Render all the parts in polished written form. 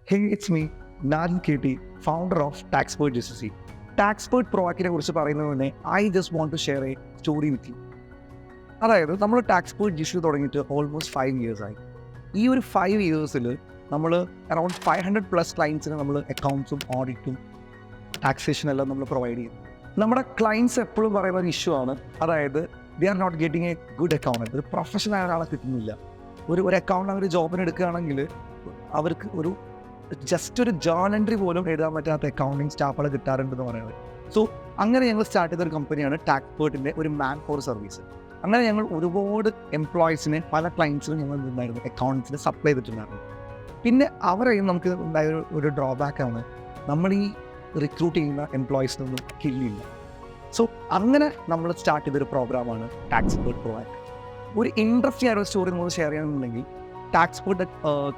Hey, it's me, Nadan KT, founder of Taxpert GCC. Taxpert Proactive കുറിച്ച് പറയുന്നതിന് മുന്നേ I just want to share a story with you. അതായത് നമ്മൾ Taxpert GCC തുടങ്ങിയിട്ട് almost 5 years ആയി. ഈ ഒരു 5 yearsൽ നമ്മൾ അറൗണ്ട് 500+ ക്ലയൻസിന് നമ്മൾ അക്കൗണ്ട്സും ഓഡിറ്റും ടാക്സേഷൻ എല്ലാം നമ്മൾ പ്രൊവൈഡ് ചെയ്യും. നമ്മുടെ ക്ലയൻസ് എപ്പോഴും പറയുന്ന ഒരു ഇഷ്യൂ ആണ്, അതായത് they are not getting a good account. ഒരു പ്രൊഫഷണൽ ഒരാളെ കിട്ടുന്നില്ല. ഒരു അക്കൗണ്ട് അവർ ജോബിന് എടുക്കുകയാണെങ്കിൽ അവർക്ക് ജസ്റ്റ് ഒരു ജേർണൽ എൻട്രി പോലും എഴുതാൻ പറ്റാത്ത അക്കൗണ്ടിങ് സ്റ്റാഫുകളെ കിട്ടാറുണ്ടെന്ന് പറയുന്നത്. സോ അങ്ങനെ ഞങ്ങൾ സ്റ്റാർട്ട് ചെയ്തൊരു കമ്പനിയാണ് ടാക്സ്പേർട്ടിൻ്റെ ഒരു മാൻ പവർ സർവീസ്. അങ്ങനെ ഞങ്ങൾ ഒരുപാട് എംപ്ലോയീസിനെ പല ക്ലയൻസിനും ഞങ്ങൾ നിന്നായിരുന്നു അക്കൗണ്ട്സിന് സപ്ലൈ ചെയ്തിട്ടുണ്ടായിരുന്നു. പിന്നെ അവരെയും നമുക്ക് ഉണ്ടായ ഒരു ഡ്രോബാക്കാണ്, നമ്മൾ ഈ റിക്രൂട്ട് ചെയ്യുന്ന എംപ്ലോയീസിനൊന്നും കില്ലില്ല. സോ അങ്ങനെ നമ്മൾ സ്റ്റാർട്ട് ചെയ്തൊരു പ്രോഗ്രാമാണ് ടാക്സ്പേർട്ട് പ്രൊവാക്ട്. ഒരു ഇൻട്രസ്റ്റിംഗ് ആയ ഒരു സ്റ്റോറി നമ്മൾ ഷെയർ ചെയ്യണമെന്നുണ്ടെങ്കിൽ, ടാക്സ്പേർട്ട്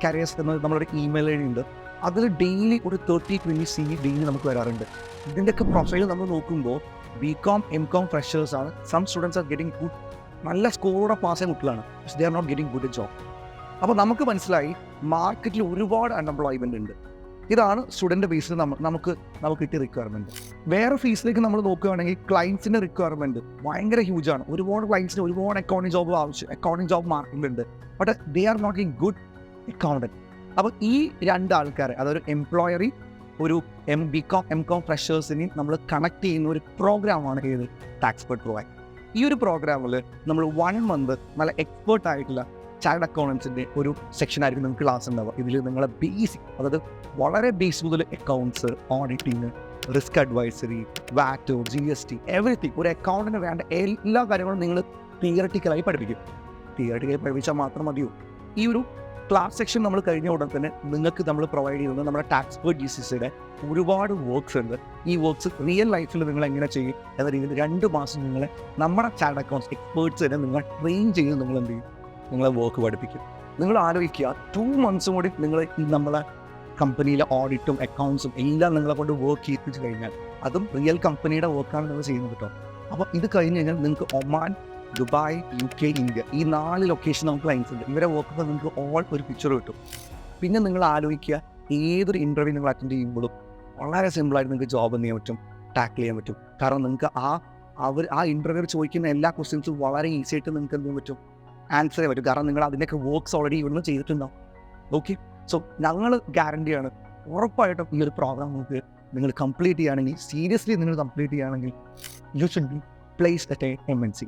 കരിയേഴ്സ് എന്ന നമ്മളൊരു ഇമെയിൽ ഐ ഡി ഉണ്ട്. അതിൽ ഡെയിലി ഒരു 30-20 CV ഡെയിലി നമുക്ക് വരാറുണ്ട്. ഇതിൻ്റെയൊക്കെ പ്രൊഫൈൽ നമ്മൾ നോക്കുമ്പോൾ BCom MCom ഫ്രഷേഴ്സാണ്. Some students are getting good, നല്ല സ്കോറോടെ പാസ് ആയ കുട്ടികളാണ്, പക്ഷേ they are not getting good job. അപ്പോൾ നമുക്ക് മനസ്സിലായി മാർക്കറ്റിൽ ഒരുപാട് അൺഎംപ്ലോയ്മെൻ്റ് ഉണ്ട്. ഇതാണ് സ്റ്റുഡൻറ്റ് ബേസിൽ നമുക്ക് കിട്ടിയ റിക്വയർമെൻറ്റ്. വേറെ ഫീസിലേക്ക് നമ്മൾ നോക്കുകയാണെങ്കിൽ ക്ലയൻസിൻ്റെ റിക്വയർമെൻറ്റ് ഭയങ്കര ഹ്യൂജാണ്. ഒരുപാട് ക്ലയൻസിന് ഒരുപാട് അക്കൗണ്ടിങ് ജോബ് മാർക്കറ്റിലുണ്ട്. But they are not a good accountant. അപ്പോൾ ഈ രണ്ട് ആൾക്കാരെ, അതൊരു എംപ്ലോയറി, ഒരു BCom MCom ഫ്രഷേഴ്സിനെയും നമ്മൾ കണക്ട് ചെയ്യുന്ന ഒരു പ്രോഗ്രാമാണ് ഏത് ടാക്സ്പേർട്ട് പ്രൊവൈഡ്. ഈ ഒരു പ്രോഗ്രാമിൽ നമ്മൾ 1 month നല്ല എക്സ്പേർട്ട് ആയിട്ടുള്ള ചാർട്ടേഡ് അക്കൗണ്ടൻസിൻ്റെ ഒരു സെക്ഷനായിരിക്കും നിങ്ങൾക്ക് ക്ലാസ് ഉണ്ടാവുക. ഇതിൽ നിങ്ങളെ ബേസിക്, അതായത് വളരെ ബേസ് മുതൽ accounts, auditing, risk advisory, VAT, GST, everything, ഒരു അക്കൗണ്ടിന് വേണ്ട എല്ലാ കാര്യങ്ങളും നിങ്ങൾ തിയററ്റിക്കലായി പഠിപ്പിക്കും. തിയററ്റിക്കലായി പഠിപ്പിച്ചാൽ മാത്രം മതിയോ? ഈ ഒരു ക്ലാസ് സെക്ഷൻ നമ്മൾ കഴിഞ്ഞ ഉടൻ തന്നെ നിങ്ങൾക്ക് നമ്മൾ പ്രൊവൈഡ് ചെയ്യുന്നത് നമ്മുടെ ടാക്സ്പേർട്ട് GCCയുടെ ഒരുപാട് വർക്ക്സ് ഉണ്ട്. ഈ വർക്ക്സ് റിയൽ ലൈഫിൽ നിങ്ങൾ എങ്ങനെ ചെയ്യും എന്ന രീതിയിൽ 2 മാസം നിങ്ങളെ നമ്മുടെ ചാർട്ടേഡ് അക്കൗണ്ട്സ് എക്സ്പേർട്സിനെ നിങ്ങൾ ട്രെയിൻ ചെയ്ത് നിങ്ങൾ എന്ത് ചെയ്യും, നിങ്ങളെ വർക്ക് പഠിപ്പിക്കും. നിങ്ങൾ ആലോചിക്കുക, 2 months കൂടി നിങ്ങൾ ഈ നമ്മളെ കമ്പനിയിലെ ഓഡിറ്റും അക്കൗണ്ട്സും എല്ലാം നിങ്ങളെ കൊണ്ട് വർക്ക് ചെയ്യിപ്പിച്ച് കഴിഞ്ഞാൽ, അതും റിയൽ കമ്പനിയുടെ വർക്കാണ് നിങ്ങൾ ചെയ്യുന്നത് കേട്ടോ. അപ്പോൾ ഇത് കഴിഞ്ഞ് കഴിഞ്ഞാൽ നിങ്ങൾക്ക് ഒമാൻ, ദുബായ്, UK, ഇന്ത്യ, ഈ 4 ലൊക്കേഷൻ നമുക്ക് ക്ലയൻസ് ഉണ്ട്. ഇവരെ വർക്കൊക്കെ നിങ്ങൾക്ക് ഓൾ ഒരു പിക്ചർ കിട്ടും. പിന്നെ നിങ്ങൾ ആലോചിക്കുക, ഏതൊരു ഇൻ്റർവ്യൂ നിങ്ങൾ അറ്റൻഡ് ചെയ്യുമ്പോഴും വളരെ സിമ്പിളായിട്ട് നിങ്ങൾക്ക് ജോബ് ചെയ്യാൻ പറ്റും, ടാക്കിൾ ചെയ്യാൻ പറ്റും. കാരണം നിങ്ങൾക്ക് ആ ഇൻ്റർവ്യൂ ചോദിക്കുന്ന എല്ലാ ക്വസ്റ്റ്യൻസും വളരെ ഈസി ആയിട്ട് നിങ്ങൾക്ക് എന്ത് ചെയ്യാൻ പറ്റും, ആൻസർ ചെയ്യാൻ പറ്റും. കാരണം നിങ്ങൾ അതിൻ്റെയൊക്കെ വർക്ക്സ് ഓൾറെഡി ഇവിടുന്ന് ചെയ്തിട്ടുണ്ടാവും. ഓക്കെ, സോ ഞങ്ങൾ ഗ്യാരണ്ടിയാണ്, ഉറപ്പായിട്ടും ഈ ഒരു പ്രോഗ്രാം നിങ്ങൾ കംപ്ലീറ്റ് ചെയ്യുകയാണെങ്കിൽ, സീരിയസ്ലി നിങ്ങൾ കംപ്ലീറ്റ് ചെയ്യുകയാണെങ്കിൽ, you should be placed at A MNC.